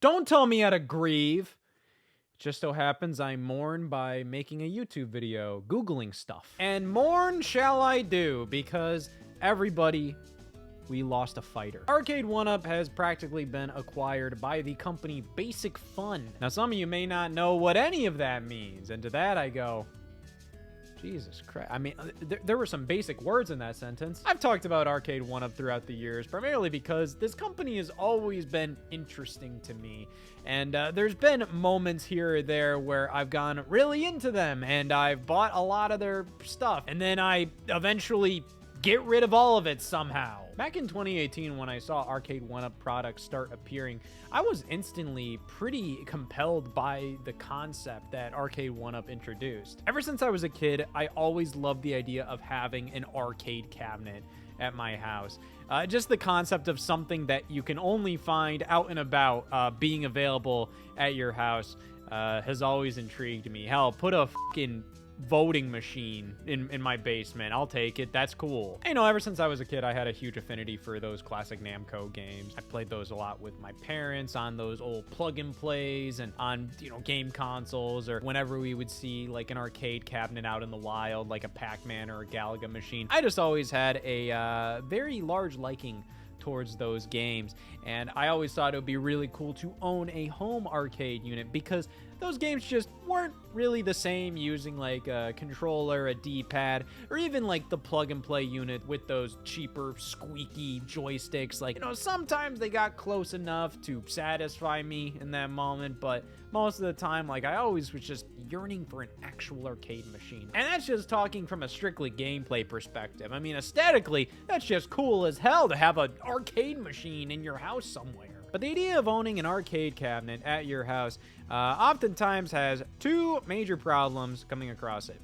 Don't tell me how to grieve. Just so happens I mourn by making a YouTube video, Googling stuff. And mourn shall I do, because everybody, we lost a fighter. Arcade1UP has practically been acquired by the company Basic Fun. Now, some of you may not know what any of that means, and to that I go, Jesus Christ. I mean, there were some basic words in that sentence. I've talked about Arcade1UP throughout the years, primarily because this company has always been interesting to me. And there's been moments here or there where I've gone really into them, and I've bought a lot of their stuff, and then I eventually get rid of all of it somehow. Back in 2018, when I saw Arcade1UP products start appearing, I was instantly pretty compelled by the concept that Arcade1UP introduced. Ever since I was a kid, I always loved the idea of having an arcade cabinet at my house. Just the concept of something that you can only find out and about being available at your house has always intrigued me. Hell, put a fucking voting machine in my basement. I'll take it. That's cool. You know, ever since I was a kid, I had a huge affinity for those classic Namco games. I played those a lot with my parents on those old plug and plays and on, you know, game consoles, or whenever we would see like an arcade cabinet out in the wild, like a Pac-Man or a Galaga machine. I just always had a very large liking towards those games, and I always thought it would be really cool to own a home arcade unit, because those games just weren't really the same using like a controller, a D-pad, or even like the plug and play unit with those cheaper squeaky joysticks. Like, you know, sometimes they got close enough to satisfy me in that moment, but most of the time, like, I always was just yearning for an actual arcade machine. And that's just talking from a strictly gameplay perspective. I mean, aesthetically, that's just cool as hell to have an arcade machine in your house somewhere. But the idea of owning an arcade cabinet at your house oftentimes has two major problems coming across it.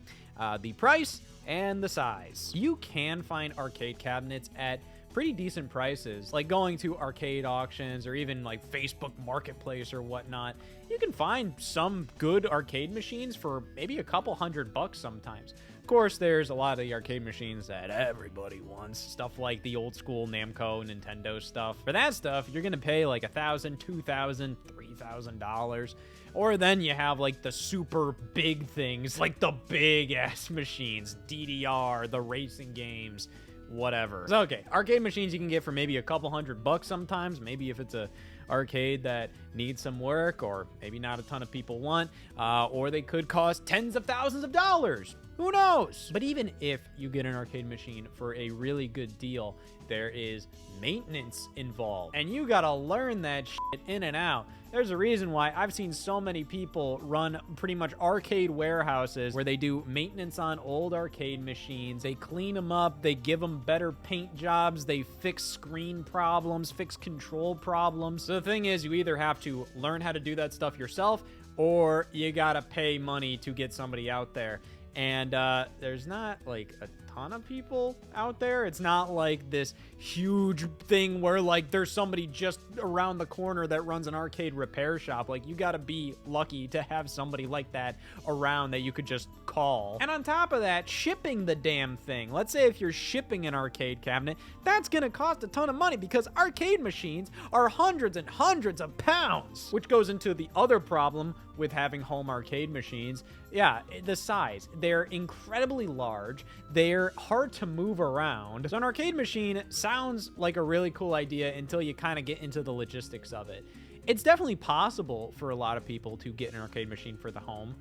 The price and the size. You can find arcade cabinets at pretty decent prices, like going to arcade auctions or even like Facebook Marketplace or whatnot. You can find some good arcade machines for maybe a couple $100 sometimes. Of course, there's a lot of the arcade machines that everybody wants, stuff like the old school Namco, Nintendo stuff. For that stuff, you're gonna pay like $1,000, $2,000, $3,000. Or then you have like the super big things, like the big ass machines, DDR, the racing games, whatever. So, okay, arcade machines you can get for maybe a couple $100 sometimes, maybe if it's a arcade that needs some work, or maybe not a ton of people want, or they could cost tens of thousands of dollars. Who knows? But even if you get an arcade machine for a really good deal, there is maintenance involved, and you gotta learn that shit in and out. There's a reason why I've seen so many people run pretty much arcade warehouses where they do maintenance on old arcade machines. They clean them up, they give them better paint jobs, they fix screen problems, fix control problems. So the thing is, you either have to learn how to do that stuff yourself, or you gotta pay money to get somebody out there. And there's not like a ton of people out there. It's not like this huge thing where like there's somebody just around the corner that runs an arcade repair shop. Like, you gotta be lucky to have somebody like that around that you could just call. And on top of that, shipping the damn thing. Let's say if you're shipping an arcade cabinet, that's gonna cost a ton of money, because arcade machines are hundreds and hundreds of pounds, which goes into the other problem with having home arcade machines. Yeah, the size. They're incredibly large. They're hard to move around. So an arcade machine sounds like a really cool idea until you kind of get into the logistics of it. It's definitely possible for a lot of people to get an arcade machine for the home,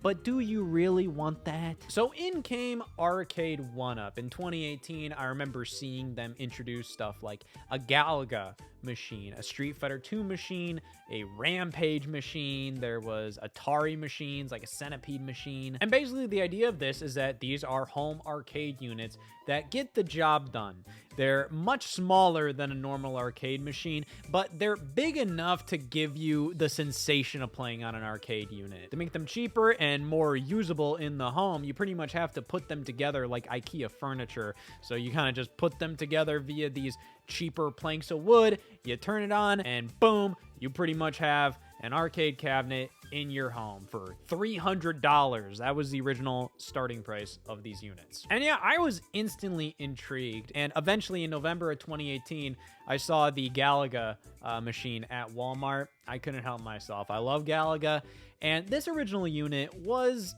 but do you really want that? So in came Arcade1UP. In 2018, I remember seeing them introduce stuff like a Galaga machine, a Street Fighter 2 machine, a Rampage machine. There was Atari machines, like a Centipede machine. And basically the idea of this is that these are home arcade units that get the job done. They're much smaller than a normal arcade machine, but they're big enough to give you the sensation of playing on an arcade unit. To make them cheaper and more usable in the home, you pretty much have to put them together like IKEA furniture. So you kind of just put them together via these cheaper planks of wood, you turn it on, and boom, you pretty much have an arcade cabinet in your home for $300. That was the original starting price of these units. And yeah, I was instantly intrigued. And eventually in November of 2018, I saw the Galaga machine at Walmart. I couldn't help myself. I love Galaga. And this original unit was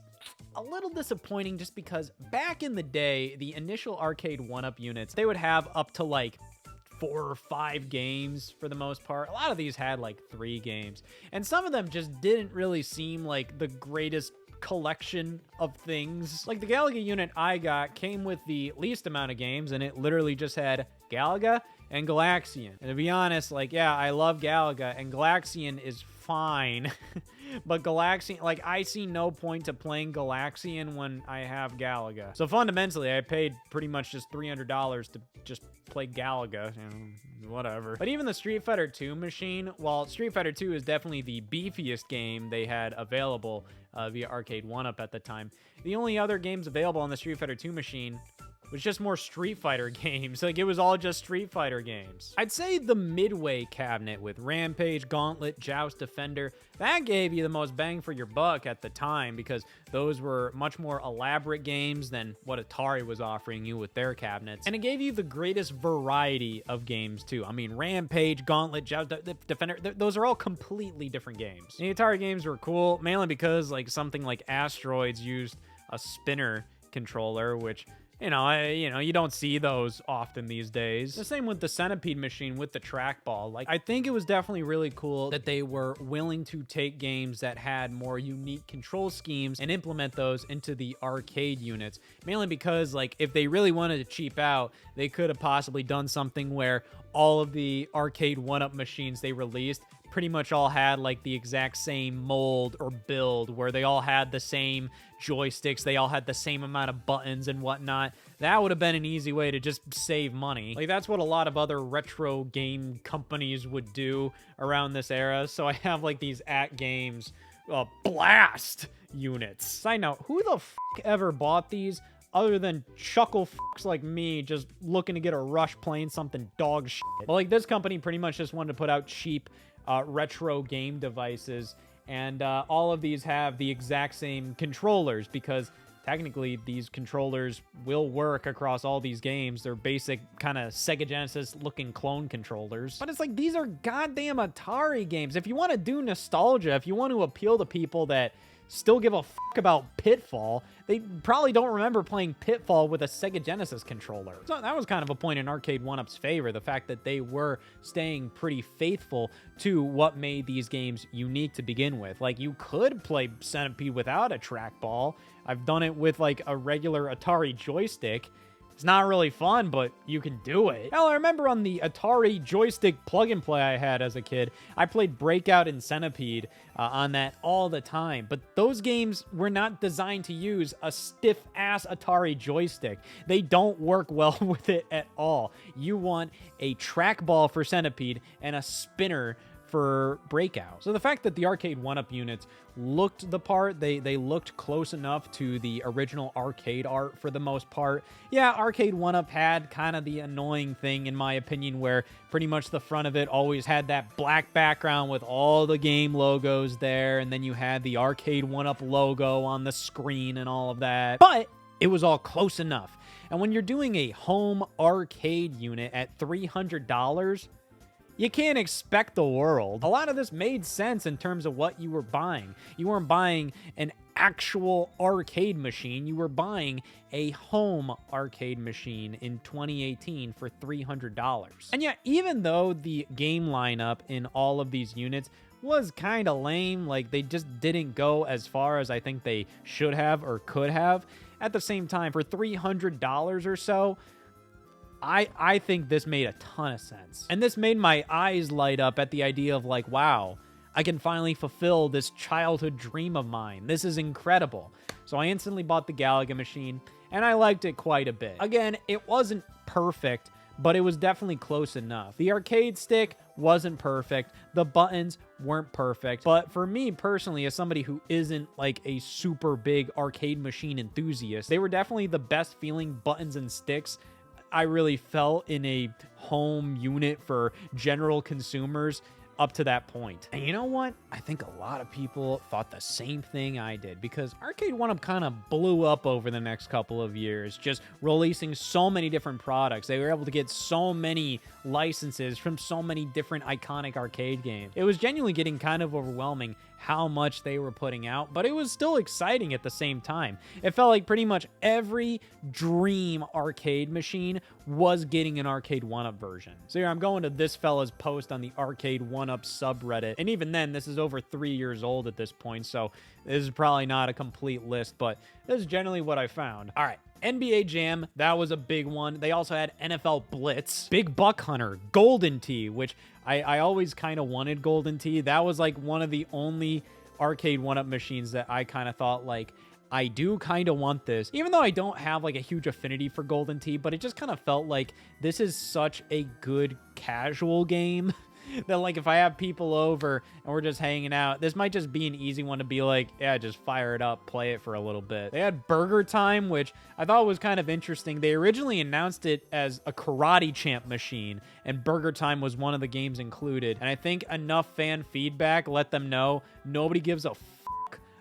a little disappointing just because back in the day, the initial Arcade1UP units, they would have up to like 4 or 5 games for the most part. A lot of these had like 3 games, and some of them just didn't really seem like the greatest collection of things. Like the Galaga unit I got came with the least amount of games, and it literally just had Galaga and Galaxian. And to be honest, like, yeah, I love Galaga, and Galaxian is fine. But Galaxian, like, I see no point to playing Galaxian when I have Galaga. So fundamentally, I paid pretty much just $300 to just play Galaga, you know, whatever. But even the Street Fighter 2 machine, while Street Fighter 2 is definitely the beefiest game they had available via Arcade1UP at the time, the only other games available on the Street Fighter 2 machine was just more Street Fighter games. Like, it was all just Street Fighter games. I'd say the Midway cabinet with Rampage, Gauntlet, Joust, Defender, that gave you the most bang for your buck at the time because those were much more elaborate games than what Atari was offering you with their cabinets. And it gave you the greatest variety of games too. I mean, Rampage, Gauntlet, Joust, Defender, those are all completely different games. And the Atari games were cool, mainly because like something like Asteroids used a spinner controller, which you don't see those often these days. The same with the Centipede machine with the trackball. Like, I think it was definitely really cool that they were willing to take games that had more unique control schemes and implement those into the arcade units. Mainly because, like, if they really wanted to cheap out, they could have possibly done something where all of the Arcade1UP machines they released pretty much all had like the exact same mold or build where they all had the same joysticks, they all had the same amount of buttons and whatnot. That would have been an easy way to just save money. Like, that's what a lot of other retro game companies would do around this era. So I have like these at games blast units. Side note, who the f ever bought these other than chuckle fucks like me just looking to get a rush playing something dog shit? Well, like, this company pretty much just wanted to put out cheap retro game devices, and all of these have the exact same controllers because technically these controllers will work across all these games. They're basic kind of Sega Genesis looking clone controllers, but it's like, these are goddamn Atari games. If you want to do nostalgia, if you want to appeal to people that still give a fuck about Pitfall, they probably don't remember playing Pitfall with a Sega Genesis controller. So that was kind of a point in Arcade1UP's favor, the fact that they were staying pretty faithful to what made these games unique to begin with. Like, you could play Centipede without a trackball. I've done it with like a regular Atari joystick. It's not really fun, but you can do it. Hell, I remember on the Atari joystick plug-and-play I had as a kid, I played Breakout and Centipede on that all the time. But those games were not designed to use a stiff-ass Atari joystick. They don't work well with it at all. You want a trackball for Centipede and a spinner for Breakout. So the fact that the Arcade1UP units looked the part, they looked close enough to the original arcade art for the most part. Yeah, Arcade1UP had kind of the annoying thing, in my opinion, where pretty much the front of it always had that black background with all the game logos there, and then you had the Arcade1UP logo on the screen and all of that. But it was all close enough. And when you're doing a home arcade unit at $300, you can't expect the world. A lot of this made sense in terms of what you were buying. You weren't buying an actual arcade machine. You were buying a home arcade machine in 2018 for $300. And yeah, even though the game lineup in all of these units was kind of lame, like they just didn't go as far as I think they should have or could have, at the same time, for $300 or so, I think this made a ton of sense. And this made my eyes light up at the idea of like, wow, I can finally fulfill this childhood dream of mine. This is incredible. So I instantly bought the Galaga machine, and I liked it quite a bit. Again, it wasn't perfect, but it was definitely close enough. The arcade stick wasn't perfect. The buttons weren't perfect. But for me personally, as somebody who isn't like a super big arcade machine enthusiast, they were definitely the best feeling buttons and sticks I really felt in a home unit for general consumers up to that point. And you know what? I think a lot of people thought the same thing I did, because Arcade1UP kind of blew up over the next couple of years, just releasing so many different products. They were able to get so many licenses from so many different iconic arcade games. It was genuinely getting kind of overwhelming how much they were putting out, but it was still exciting at the same time. It felt like pretty much every dream arcade machine was getting an Arcade1UP version. So here I'm going to this fella's post on the Arcade1UP subreddit, and even then, this is over 3 years old at this point, so this is probably not a complete list, but this is generally what I found. All right. NBA Jam, that was a big one. They also had NFL Blitz, Big Buck Hunter, Golden Tee, which I always kind of wanted Golden Tee. That was like one of the only Arcade1UP machines that I kind of thought like, I do kind of want this, even though I don't have like a huge affinity for Golden Tee, but it just kind of felt like this is such a good casual game that like if I have people over and we're just hanging out, this might just be an easy one to be like, yeah, just fire it up, play it for a little bit. They had Burger Time, which I thought was kind of interesting. They originally announced it as a Karate Champ machine, and Burger Time was one of the games included. And I think enough fan feedback let them know nobody gives a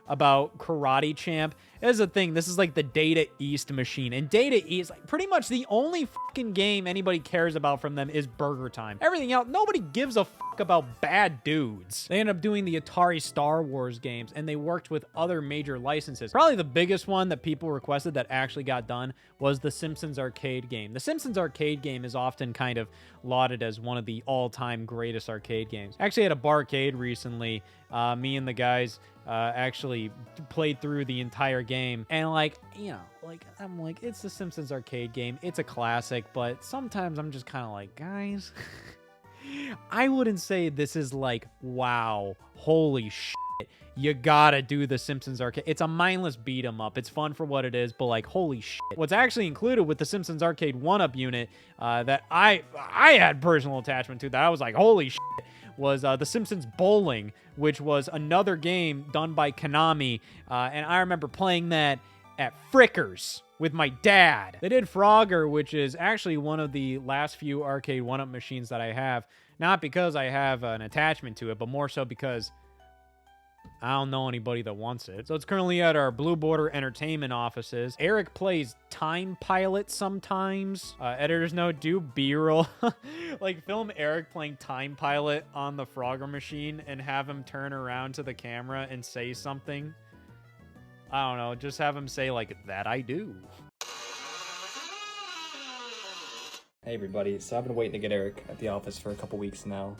about Karate Champ. Here's the thing, this is like the Data East machine, and Data East, like pretty much the only fucking game anybody cares about from them is Burger Time. Everything else, nobody gives a fuck about Bad Dudes. They ended up doing the Atari Star Wars games, and they worked with other major licenses. Probably the biggest one that people requested that actually got done was the Simpsons arcade game. The Simpsons arcade game is often kind of lauded as one of the all-time greatest arcade games. Actually, at a barcade recently, me and the guys actually played through the entire game, and like, you know, like I'm like, it's the Simpsons arcade game, it's a classic, but sometimes I'm just kind of like, guys, I wouldn't say this is like, wow, holy shit, you gotta do the Simpsons arcade. It's a mindless beat 'em up. It's fun for what it is, but like, holy shit. What's actually included with the Simpsons Arcade1UP unit that I had personal attachment to, that I was like, holy shit, was The Simpsons Bowling, which was another game done by Konami, and I remember playing that at Frickers with my dad. They did Frogger, which is actually one of the last few Arcade1UP machines that I have, not because I have an attachment to it, but more so because I don't know anybody that wants it. So it's currently at our Blue Border Entertainment offices. Eric plays Time Pilot sometimes. Editor's note, do B-roll. Like, film Eric playing Time Pilot on the Frogger machine and have him turn around to the camera and say something. I don't know, just have him say, like, that I do. Hey everybody, so I've been waiting to get Eric at the office for a couple weeks now.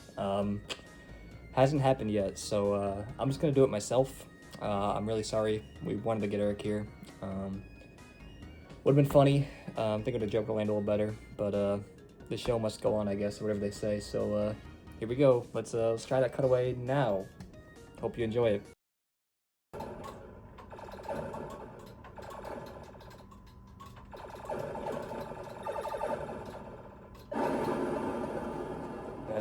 Hasn't happened yet, so I'm just gonna do it myself. I'm really sorry. We wanted to get Eric here. Would've been funny. I think the joke will land a little better, but the show must go on, I guess, or whatever they say. So here we go. Let's try that cutaway now. Hope you enjoy it.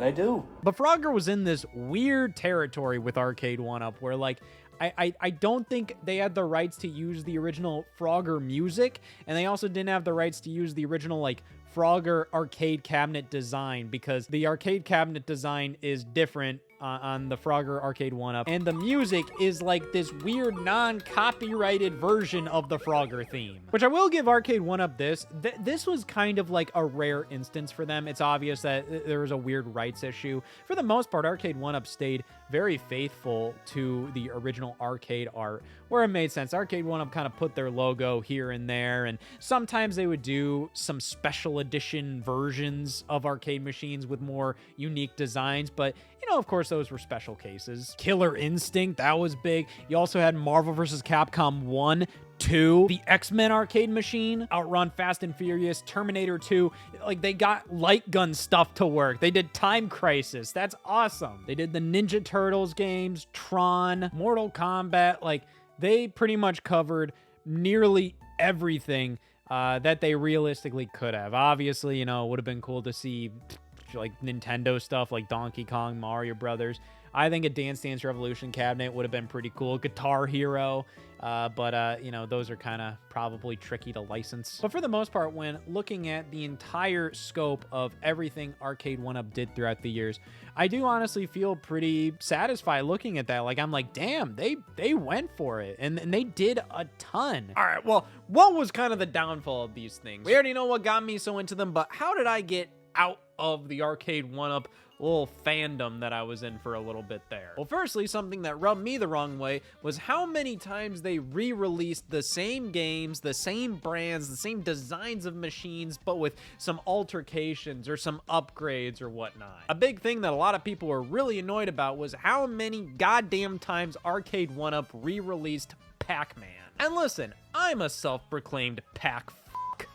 I do. But Frogger was in this weird territory with Arcade1UP where, like, I don't think they had the rights to use the original Frogger music, and they also didn't have the rights to use the original, like, Frogger arcade cabinet design, because the arcade cabinet design is different on the Frogger Arcade1UP, and the music is like this weird non-copyrighted version of the Frogger theme. Which I will give Arcade1UP this. This was kind of like a rare instance for them. It's obvious that there was a weird rights issue. For the most part, Arcade1UP stayed very faithful to the original arcade art, where it made sense. Arcade1UP kind of put their logo here and there, and sometimes they would do some special edition versions of arcade machines with more unique designs, but you know, of course, those were special cases. Killer Instinct, that was big. You also had Marvel vs. Capcom 1, 2, the X-Men arcade machine, Outrun, Fast and Furious, Terminator 2. Like, they got light gun stuff to work. They did Time Crisis. That's awesome. They did the Ninja Turtles games, Tron, Mortal Kombat. Like, they pretty much covered nearly everything that they realistically could have. Obviously, you know, it would have been cool to see like Nintendo stuff like Donkey Kong, Mario Brothers. I think a Dance Dance Revolution cabinet would have been pretty cool. Guitar Hero. But you know, those are kind of probably tricky to license. But for the most part, when looking at the entire scope of everything Arcade1UP did throughout the years, I do honestly feel pretty satisfied looking at that. Like, I'm like, damn, they went for it, and they did a ton. All right, well, what was kind of the downfall of these things? We already know what got me so into them, but how did I get out of the Arcade1UP little fandom that I was in for a little bit there? Well, firstly, something that rubbed me the wrong way was how many times they re-released the same games, the same brands, the same designs of machines, but with some altercations or some upgrades or whatnot. A big thing that a lot of people were really annoyed about was how many goddamn times Arcade1UP re-released Pac-Man. And listen, I'm a self-proclaimed Pac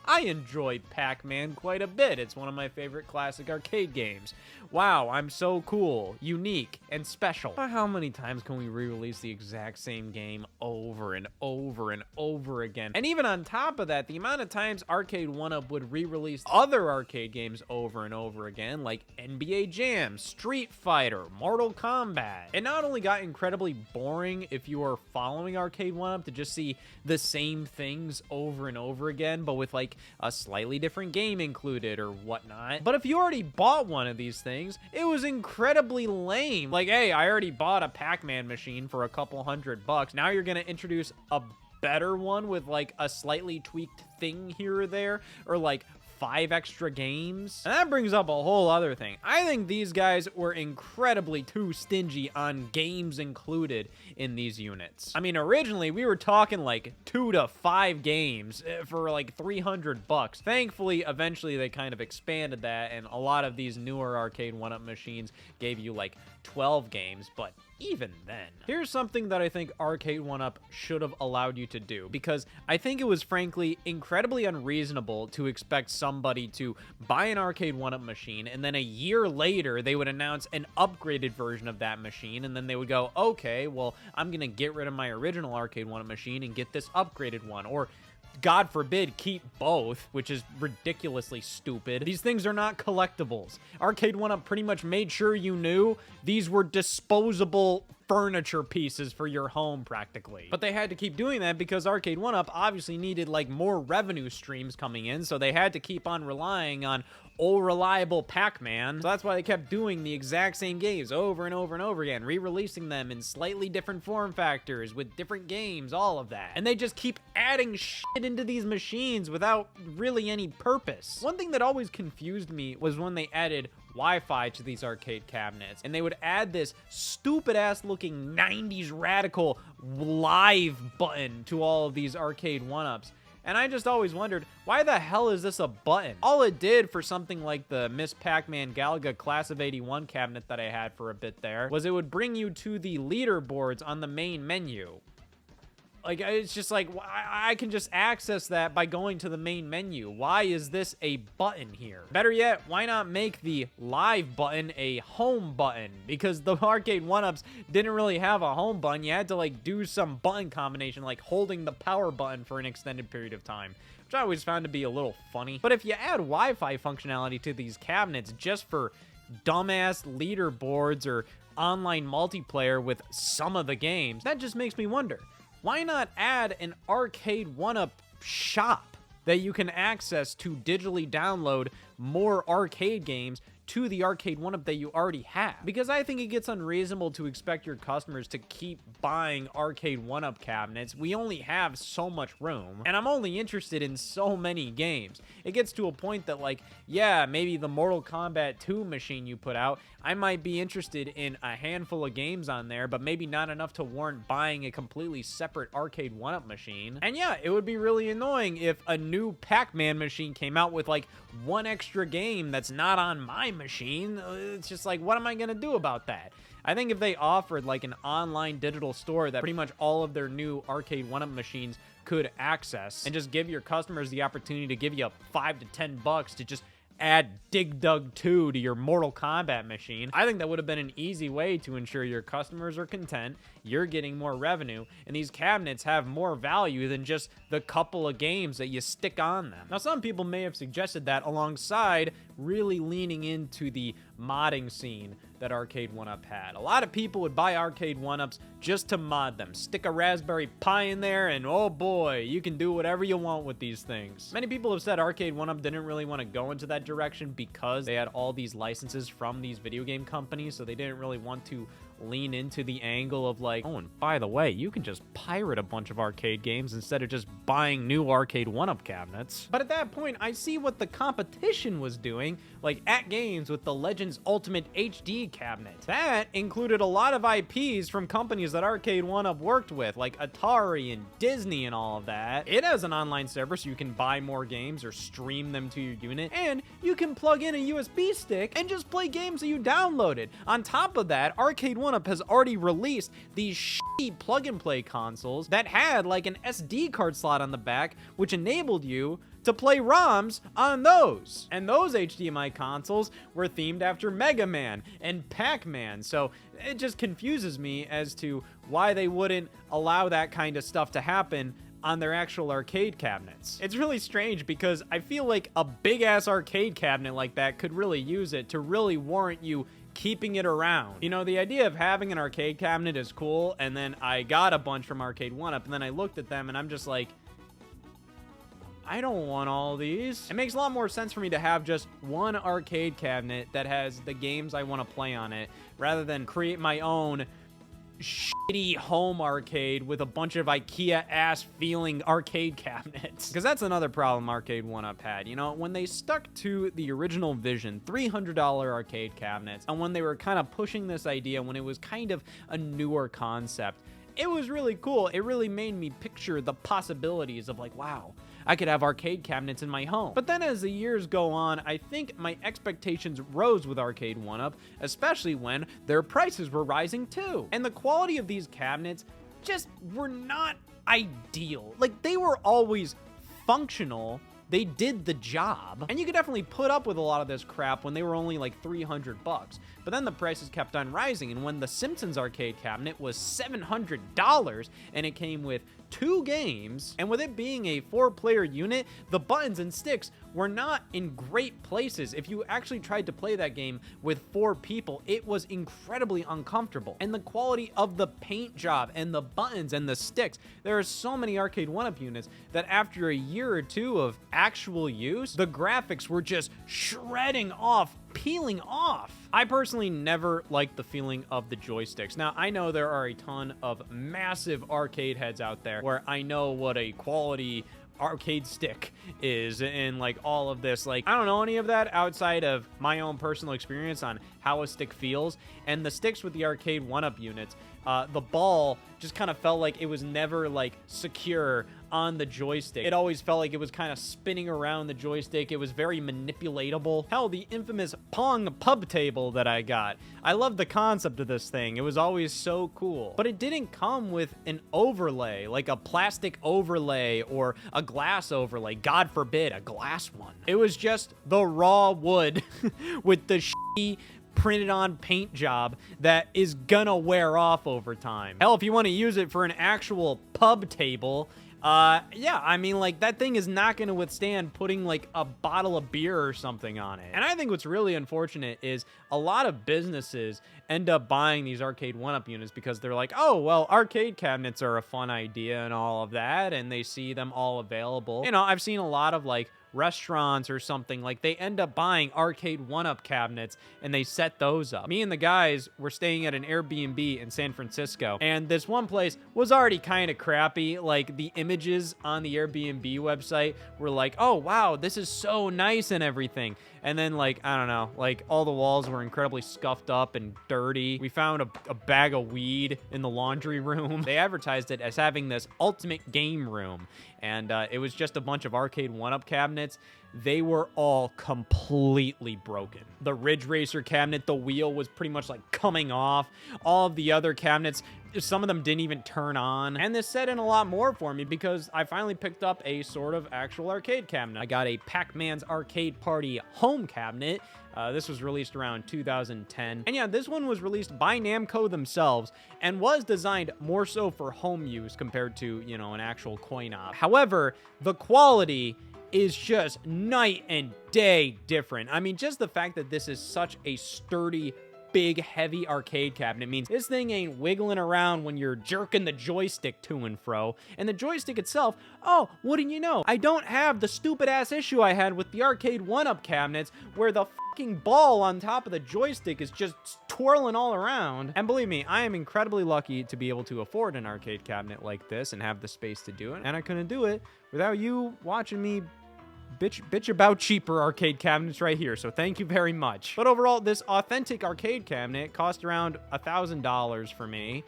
I enjoy Pac-Man quite a bit. It's one of my favorite classic arcade games. Wow, I'm so cool, unique, and special. But how many times can we re-release the exact same game over and over and over again? And even on top of that, the amount of times Arcade1UP would re-release other arcade games over and over again, like NBA Jam, Street Fighter, Mortal Kombat. It not only got incredibly boring if you were following Arcade1UP to just see the same things over and over again, but with like a slightly different game included or whatnot. But if you already bought one of these things, it was incredibly lame. Like, hey, I already bought a Pac-Man machine for a couple $100. Now you're gonna introduce a better one with like a slightly tweaked thing here or there, or like 5 extra games. And that brings up a whole other thing. I think these guys were incredibly too stingy on games included in these units. I mean, originally we were talking like 2 to 5 games for like $300. Thankfully, eventually they kind of expanded that, and a lot of these newer Arcade1UP machines gave you like 12 games, but even then. Here's something that I think Arcade1UP should have allowed you to do, because I think it was frankly incredibly unreasonable to expect somebody to buy an Arcade1UP machine and then a year later they would announce an upgraded version of that machine, and then they would go, okay, well, I'm gonna get rid of my original Arcade1UP machine and get this upgraded one, or God forbid, keep both, which is ridiculously stupid. These things are not collectibles. Arcade1UP pretty much made sure you knew these were disposable furniture pieces for your home, practically. But they had to keep doing that because Arcade1UP obviously needed like more revenue streams coming in, so they had to keep on relying on old reliable Pac-Man. So that's why they kept doing the exact same games over and over and over again, re-releasing them in slightly different form factors with different games, all of that. And they just keep adding shit into these machines without really any purpose. One thing that always confused me was when they added Wi-Fi to these arcade cabinets, and they would add this stupid ass looking 90s radical live button to all of these Arcade1UPs. And I just always wondered, why the hell is this a button? All it did for something like the Miss Pac-Man Galaga Class of 81 cabinet that I had for a bit there was it would bring you to the leaderboards on the main menu. Like, it's just like, I can just access that by going to the main menu. Why is this a button here? Better yet, why not make the live button a home button? Because the Arcade1UPs didn't really have a home button. You had to like do some button combination, like holding the power button for an extended period of time, which I always found to be a little funny. But if you add Wi-Fi functionality to these cabinets just for dumbass leaderboards or online multiplayer with some of the games, that just makes me wonder, why not add an Arcade1UP shop that you can access to digitally download more arcade games to the Arcade1UP that you already have? Because I think it gets unreasonable to expect your customers to keep buying Arcade1UP cabinets. We only have so much room, and I'm only interested in so many games. It gets to a point that, like, yeah, maybe the Mortal Kombat 2 machine you put out, I might be interested in a handful of games on there, but maybe not enough to warrant buying a completely separate Arcade1UP machine. And yeah, it would be really annoying if a new Pac-Man machine came out with like one extra game that's not on my machine. It's just like, what am I gonna do about that? I think if they offered like an online digital store that pretty much all of their new Arcade1UP machines could access, and just give your customers the opportunity to give you $5 to $10 to just add Dig Dug 2 to your Mortal Kombat machine, I think that would have been an easy way to ensure your customers are content, you're getting more revenue, and these cabinets have more value than just the couple of games that you stick on them. Now, some people may have suggested that alongside really leaning into the modding scene that Arcade1UP had. A lot of people would buy Arcade1UPs just to mod them. Stick a Raspberry Pi in there and oh boy, you can do whatever you want with these things. Many people have said Arcade1UP didn't really want to go into that direction because they had all these licenses from these video game companies, so they didn't really want to lean into the angle of like, oh, and by the way, you can just pirate a bunch of arcade games instead of just buying new Arcade1UP cabinets. But at that point, I see what the competition was doing, like At Games with the Legends Ultimate HD cabinet. That included a lot of IPs from companies that Arcade1UP worked with, like Atari and Disney and all of that. It has an online server so you can buy more games or stream them to your unit, and you can plug in a USB stick and just play games that you downloaded. On top of that, Arcade1UP has already released these shitty plug-and-play consoles that had like an SD card slot on the back, which enabled you to play ROMs on those. And those HDMI consoles were themed after Mega Man and Pac-Man, so it just confuses me as to why they wouldn't allow that kind of stuff to happen on their actual arcade cabinets. It's really strange because I feel like a big-ass arcade cabinet like that could really use it to really warrant you keeping it around. You know, the idea of having an arcade cabinet is cool, and then I got a bunch from Arcade1UP, and then I looked at them, and I'm just like, I don't want all these. It makes a lot more sense for me to have just one arcade cabinet that has the games I want to play on it, rather than create my own shitty home arcade with a bunch of IKEA-ass feeling arcade cabinets. Because that's another problem Arcade1UP had. You know, when they stuck to the original vision, $300 arcade cabinets, and when they were kind of pushing this idea when it was kind of a newer concept, it was really cool. It really made me picture the possibilities of like, wow, I could have arcade cabinets in my home. But then as the years go on, I think my expectations rose with Arcade1UP, especially when their prices were rising too. And the quality of these cabinets just were not ideal. Like, they were always functional. They did the job, and you could definitely put up with a lot of this crap when they were only like $300. But then the prices kept on rising, and when the Simpsons arcade cabinet was $700 and it came with 2 games, and with it being a 4-player unit, the buttons and sticks were not in great places. If you actually tried to play that game with 4 people, it was incredibly uncomfortable. And the quality of the paint job and the buttons and the sticks, there are so many Arcade1UP units that after a year or two of actual use, the graphics were just shredding off, peeling off. I personally never liked the feeling of the joysticks. Now, I know there are a ton of massive arcade heads out there where I know what a quality arcade stick is and like all of this. Like, I don't know any of that outside of my own personal experience on how a stick feels. And the sticks with the Arcade1UP units, the ball just kind of felt like it was never like secure on the joystick. It always felt like it was kind of spinning around the joystick. It was very manipulatable. Hell, the infamous Pong pub table that I got. I love the concept of this thing. It was always so cool. But it didn't come with an overlay, like a plastic overlay or a glass overlay. God forbid, a glass one. It was just the raw wood with the shitty printed on paint job that is gonna wear off over time. Hell, if you want to use it for an actual pub table, yeah, I mean, like, that thing is not going to withstand putting, like, a bottle of beer or something on it. And I think what's really unfortunate is a lot of businesses end up buying these Arcade1UP units because they're like, oh, well, arcade cabinets are a fun idea and all of that, and they see them all available. You know, I've seen a lot of, like, restaurants or something, like they end up buying Arcade1UP cabinets and they set those up. Me and the guys were staying at an Airbnb in San Francisco, and this one place was already kind of crappy. Like, the images on the Airbnb website were like, oh wow, this is so nice and everything. And then, like, I don't know, like, all the walls were incredibly scuffed up and dirty. We found a bag of weed in the laundry room. They advertised it as having this ultimate game room, and it was just a bunch of Arcade1UP cabinets. They were all completely broken. The Ridge Racer cabinet, the wheel was pretty much like coming off. All of the other cabinets, some of them didn't even turn on. And this set in a lot more for me because I finally picked up a sort of actual arcade cabinet. I got a Pac-Man's Arcade Party home cabinet. This was released around 2010. And yeah, this one was released by Namco themselves and was designed more so for home use compared to, you know, an actual coin-op. However, the quality is just night and day different. I mean, just the fact that this is such a sturdy big, heavy arcade cabinet means this thing ain't wiggling around when you're jerking the joystick to and fro. And the joystick itself, oh, wouldn't you know, I don't have the stupid-ass issue I had with the Arcade1UP cabinets where the fucking ball on top of the joystick is just twirling all around. And believe me, I am incredibly lucky to be able to afford an arcade cabinet like this and have the space to do it. And I couldn't do it without you watching me bitch about cheaper arcade cabinets right here, so thank you very much. But overall, this authentic arcade cabinet cost around $1,000 for me,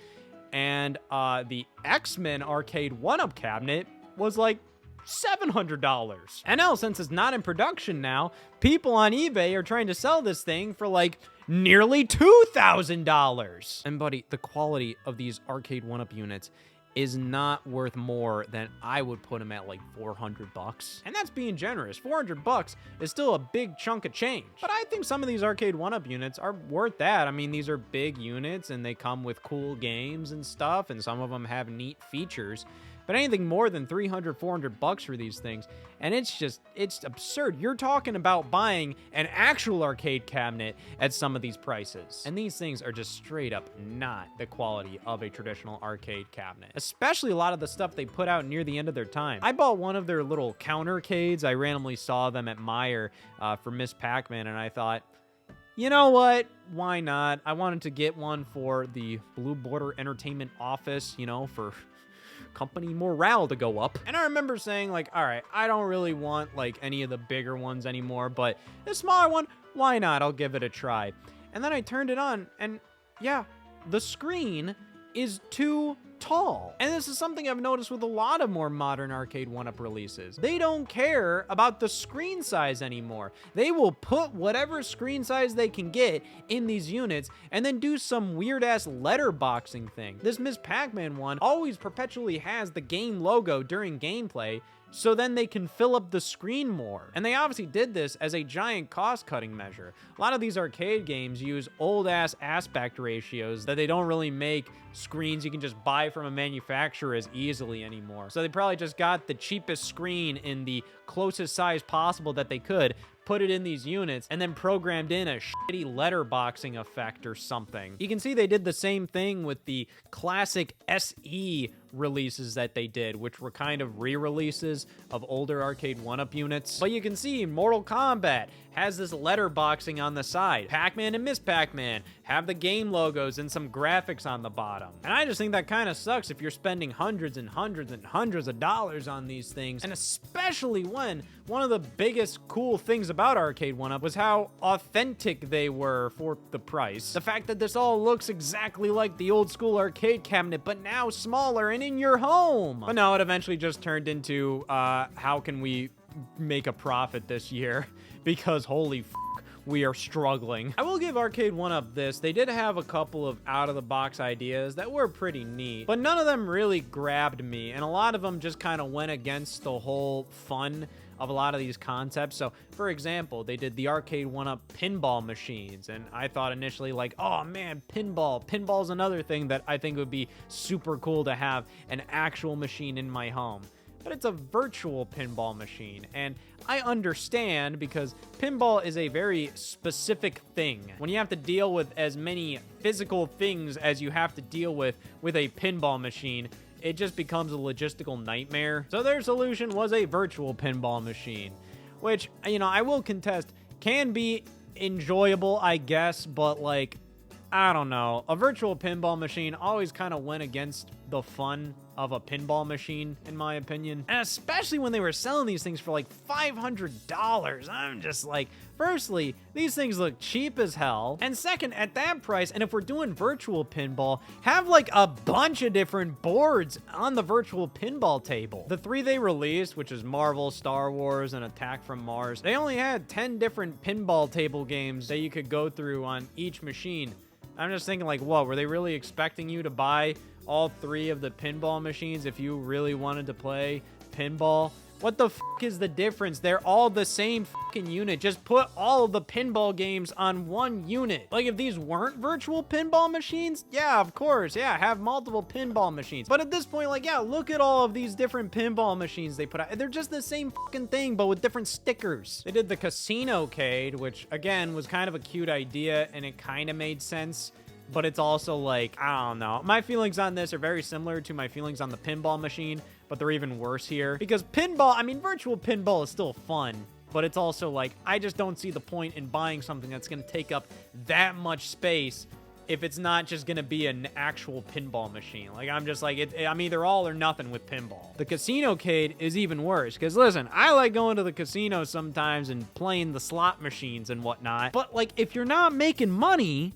and the X-Men Arcade1UP cabinet was like $700. And now, since it's not in production now, people on eBay are trying to sell this thing for like nearly $2,000. And buddy, the quality of these Arcade1UP units is not worth more than I would put them at like 400 bucks. And that's being generous. 400 bucks is still a big chunk of change. But I think some of these Arcade1UP units are worth that. I mean, these are big units and they come with cool games and stuff, and some of them have neat features. But anything more than 300, 400 bucks for these things, and it's absurd. You're talking about buying an actual arcade cabinet at some of these prices. And these things are just straight up not the quality of a traditional arcade cabinet. Especially a lot of the stuff they put out near the end of their time. I bought one of their little countercades. I randomly saw them at Meijer for Miss Pac-Man, and I thought, you know what? Why not? I wanted to get one for the Blue Border Entertainment office, you know, for company morale to go up. And I remember saying like, all right, I don't really want like any of the bigger ones anymore, but this smaller one, why not? I'll give it a try. And then I turned it on and yeah, the screen is too tall. And this is something I've noticed with a lot of more modern Arcade1UP releases. They don't care about the screen size anymore. They will put whatever screen size they can get in these units and then do some weird ass letterboxing thing. This Miss Pac-Man one always perpetually has the game logo during gameplay, so then they can fill up the screen more. And they obviously did this as a giant cost-cutting measure. A lot of these arcade games use old-ass aspect ratios that they don't really make screens you can just buy from a manufacturer as easily anymore. So they probably just got the cheapest screen in the closest size possible that they could, put it in these units, and then programmed in a shitty letterboxing effect or something. You can see they did the same thing with the classic SE releases that they did, which were kind of re-releases of older Arcade1UP units. But you can see Mortal Kombat has this letterboxing on the side. Pac-Man and Miss Pac-Man have the game logos and some graphics on the bottom. And I just think that kind of sucks if you're spending hundreds and hundreds and hundreds of dollars on these things, and especially when one of the biggest cool things about Arcade1UP was how authentic they were for the price. The fact that this all looks exactly like the old school arcade cabinet, but now smaller and in your home. But no, it eventually just turned into, how can we make a profit this year? Because holy we are struggling. I will give Arcade1UP this. They did have a couple of out-of-the-box ideas that were pretty neat, but none of them really grabbed me, and a lot of them just kind of went against the whole fun of a lot of these concepts. So, for example, they did the Arcade1UP pinball machines, and I thought initially like, oh man, pinball's another thing that I think would be super cool to have an actual machine in my home. But it's a virtual pinball machine, and I understand because pinball is a very specific thing. When you have to deal with as many physical things as you have to deal with a pinball machine, it just becomes a logistical nightmare. So their solution was a virtual pinball machine, which, you know, I will contest can be enjoyable, I guess, but like, I don't know. A virtual pinball machine always kind of went against the fun of a pinball machine, in my opinion. And especially when they were selling these things for like $500. I'm just like, firstly, these things look cheap as hell. And second, at that price, and if we're doing virtual pinball, have like a bunch of different boards on the virtual pinball table. The three they released, which is Marvel, Star Wars, and Attack from Mars, they only had 10 different pinball table games that you could go through on each machine. I'm just thinking like, whoa, were they really expecting you to buy all three of the pinball machines if you really wanted to play pinball? What the fuck is the difference? They're all the same fucking unit. Just put all of the pinball games on one unit. Like, if these weren't virtual pinball machines, yeah, of course, yeah, have multiple pinball machines. But at this point, like, yeah, look at all of these different pinball machines they put out. They're just the same fucking thing, but with different stickers. They did the Casino-cade, which, again, was kind of a cute idea, and it kind of made sense. But it's also like, I don't know. My feelings on this are very similar to my feelings on the pinball machine, but they're even worse here. Because pinball, I mean, virtual pinball is still fun, but it's also like, I just don't see the point in buying something that's going to take up that much space if it's not just going to be an actual pinball machine. Like, I'm just like, I'm either all or nothing with pinball. The Casino-cade is even worse, because listen, I like going to the casino sometimes and playing the slot machines and whatnot, but like, if you're not making money,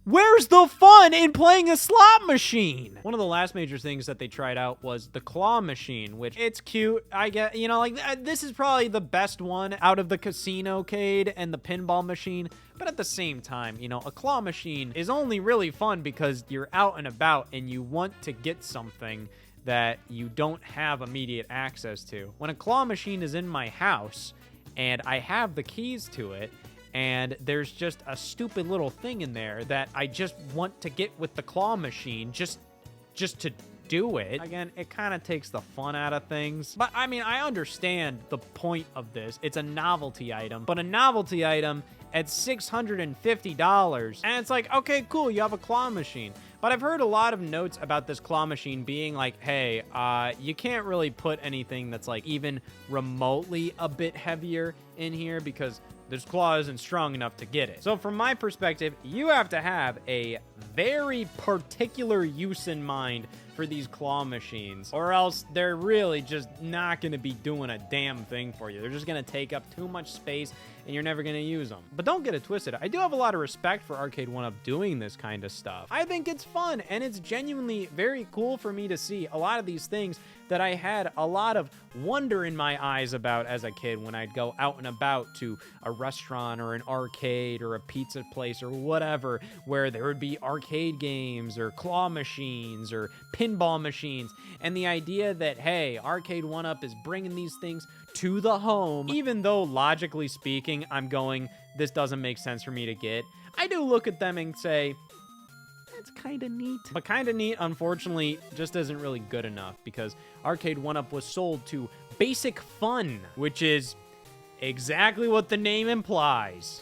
where's the fun in playing a slot machine? One of the last major things that they tried out was the claw machine, which it's cute. I get, you know, like this is probably the best one out of the Casino-cade and the pinball machine. But at the same time, you know, a claw machine is only really fun because you're out and about and you want to get something that you don't have immediate access to. When a claw machine is in my house and I have the keys to it, and there's just a stupid little thing in there that I just want to get with the claw machine just to do it. Again, it kind of takes the fun out of things. But I mean, I understand the point of this. It's a novelty item, but a novelty item at $650. And it's like, okay, cool, you have a claw machine. But I've heard a lot of notes about this claw machine being like, hey, you can't really put anything that's like even remotely a bit heavier in here because this claw isn't strong enough to get it. So from my perspective, you have to have a very particular use in mind for these claw machines, or else they're really just not going to be doing a damn thing for you. They're just going to take up too much space and you're never going to use them. But don't get it twisted. I do have a lot of respect for Arcade1UP doing this kind of stuff. I think it's fun, and it's genuinely very cool for me to see a lot of these things that I had a lot of wonder in my eyes about as a kid when I'd go out and about to a restaurant or an arcade or a pizza place or whatever, where there would be arcade games or claw machines or pinball machines. And the idea that, hey, Arcade1UP is bringing these things to the home, even though logically speaking, I'm going, this doesn't make sense for me to get, I do look at them and say, that's kind of neat. But kind of neat, unfortunately, just isn't really good enough because Arcade1UP was sold to Basic Fun, which is exactly what the name implies.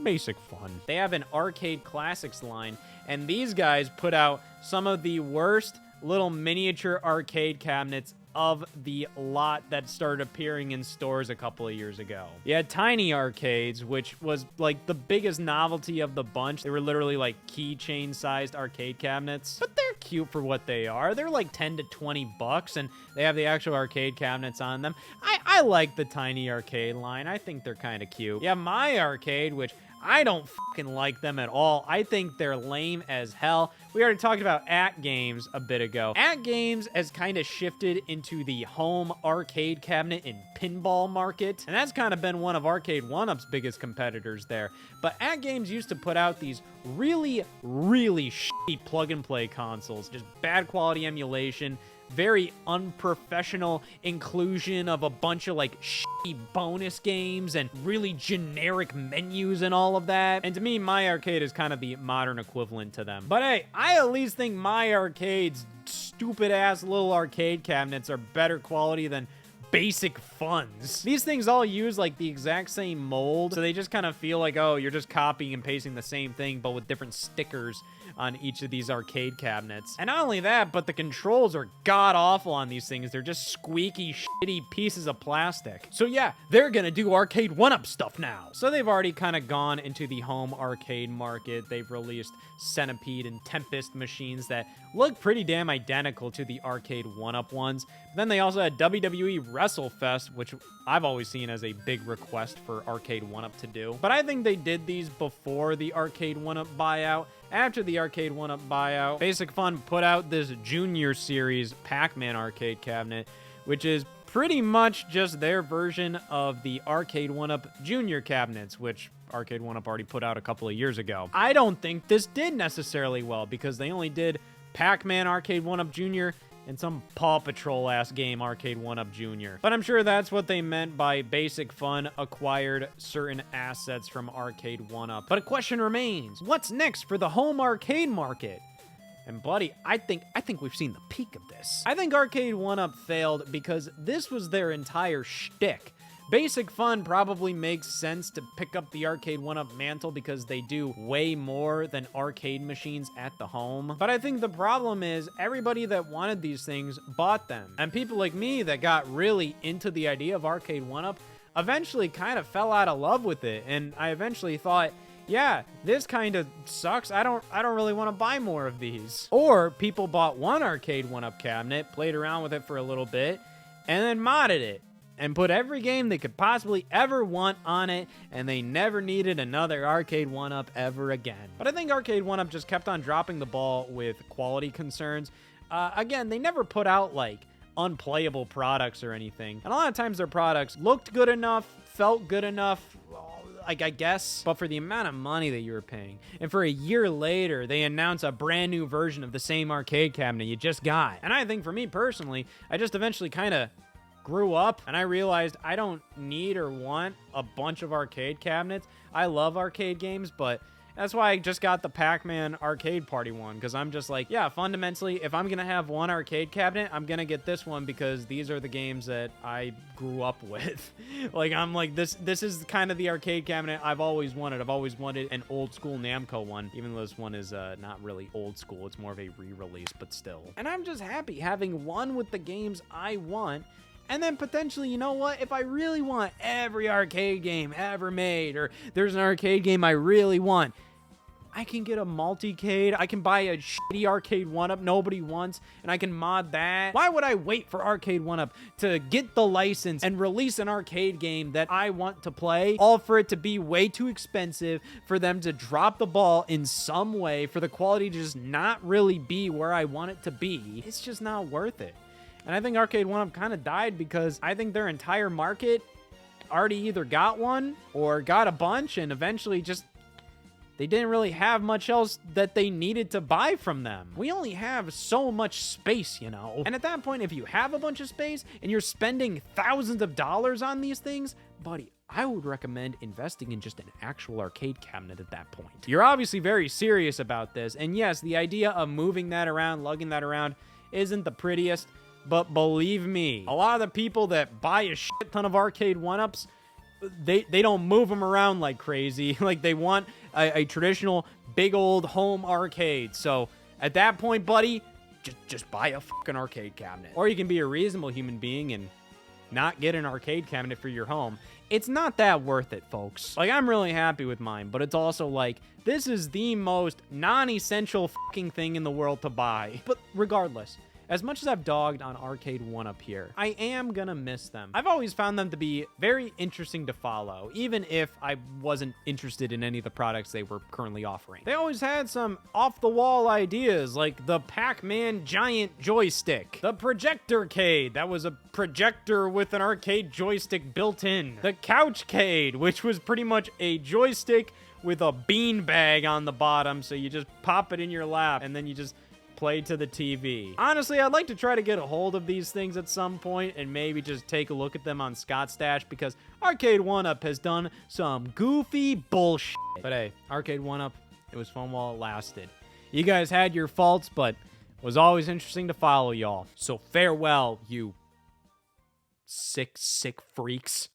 Basic Fun. They have an Arcade Classics line, and these guys put out some of the worst little miniature arcade cabinets of the lot that started appearing in stores a couple of years ago. You had tiny arcades, which was like the biggest novelty of the bunch. They were literally like keychain sized arcade cabinets, but they're cute for what they are. They're like 10 to 20 bucks, and they have the actual arcade cabinets on them. I like the tiny arcade line. I think they're kind of cute. Yeah, my arcade, which I don't fucking like them at all. I think they're lame as hell. We already talked about AtGames a bit ago. AtGames has kind of shifted into the home arcade cabinet and pinball market, and that's kind of been one of Arcade1UP's biggest competitors there. But AtGames used to put out these really, really shitty plug-and-play consoles, just bad quality emulation, very unprofessional inclusion of a bunch of like shitty bonus games and really generic menus and all of that. And to me, my arcade is kind of the modern equivalent to them. But hey, I at least think my arcade's stupid ass little arcade cabinets are better quality than Basic Fun's. These things all use like the exact same mold, so they just kind of feel like, oh, you're just copying and pasting the same thing, but with different stickers on each of these arcade cabinets. And not only that, but the controls are god-awful on these things. They're just squeaky, shitty pieces of plastic. So yeah, they're gonna do Arcade1UP stuff now. So they've already kind of gone into the home arcade market. They've released Centipede and Tempest machines that look pretty damn identical to the Arcade1UP ones. But then they also had WWE WrestleFest, which I've always seen as a big request for Arcade1UP to do. But I think they did these before the Arcade1UP buyout. After the Arcade1UP buyout, Basic Fun put out this Junior Series Pac-Man arcade cabinet, which is pretty much just their version of the Arcade1UP Junior cabinets, which Arcade1UP already put out a couple of years ago. I don't think this did necessarily well because they only did Pac-Man Arcade1UP Junior in some Paw Patrol-ass game, Arcade1UP Jr. But I'm sure that's what they meant by Basic Fun acquired certain assets from Arcade1UP. But a question remains, what's next for the home arcade market? And buddy, I think we've seen the peak of this. I think Arcade1UP failed because this was their entire shtick. Basic Fun probably makes sense to pick up the Arcade1UP mantle because they do way more than arcade machines at the home. But I think the problem is everybody that wanted these things bought them. And people like me that got really into the idea of Arcade1UP eventually kind of fell out of love with it. And I eventually thought, yeah, this kind of sucks. I don't really want to buy more of these. Or people bought one Arcade1UP cabinet, played around with it for a little bit, and then modded it and put every game they could possibly ever want on it, and they never needed another Arcade1UP ever again. But I think Arcade1UP just kept on dropping the ball with quality concerns. Again, they never put out, like, unplayable products or anything. And a lot of times their products looked good enough, felt good enough, like, I guess, but for the amount of money that you were paying. And for a year later, they announce a brand new version of the same arcade cabinet you just got. And I think for me personally, I just eventually kind of grew up and I realized I don't need or want a bunch of arcade cabinets. I love arcade games, but that's why I just got the Pac-Man arcade party one, because I'm just like, yeah, fundamentally, if I'm gonna have one arcade cabinet, I'm gonna get this one because these are the games that I grew up with. Like, I'm like, this is kind of the arcade cabinet I've always wanted. I've always wanted an old school Namco one, even though this one is not really old school. It's more of a re-release, but still. And I'm just happy having one with the games I want. And then potentially, you know what? If I really want every arcade game ever made, or there's an arcade game I really want, I can get a multicade. I can buy a shitty Arcade1UP nobody wants, and I can mod that. Why would I wait for Arcade1UP to get the license and release an arcade game that I want to play, all for it to be way too expensive, for them to drop the ball in some way, for the quality to just not really be where I want it to be? It's just not worth it. And I think Arcade1UP kind of died because I think their entire market already either got one or got a bunch, and eventually just they didn't really have much else that they needed to buy from them. We only have so much space, you know? And at that point, if you have a bunch of space and you're spending thousands of dollars on these things, buddy, I would recommend investing in just an actual arcade cabinet at that point. You're obviously very serious about this, and yes, the idea of moving that around, lugging that around, isn't the prettiest. But believe me, a lot of the people that buy a shit ton of Arcade1UPs, they don't move them around like crazy. Like, they want a traditional big old home arcade. So at that point, buddy, just buy a fucking arcade cabinet. Or you can be a reasonable human being and not get an arcade cabinet for your home. It's not that worth it, folks. Like, I'm really happy with mine, but it's also like, this is the most non-essential fucking thing in the world to buy. But regardless, as much as I've dogged on Arcade1UP here, I am gonna miss them. I've always found them to be very interesting to follow, even if I wasn't interested in any of the products they were currently offering. They always had some off-the-wall ideas, like the Pac-Man giant joystick, the Projectorcade, that was a projector with an arcade joystick built in, the Couchcade, which was pretty much a joystick with a beanbag on the bottom, so you just pop it in your lap, and then you just play to the TV. Honestly, I'd like to try to get a hold of these things at some point and maybe just take a look at them on Scottsstash, because Arcade1UP has done some goofy bullshit. But hey, Arcade1UP, it was fun while it lasted. You guys had your faults, but it was always interesting to follow y'all. So farewell, you sick freaks.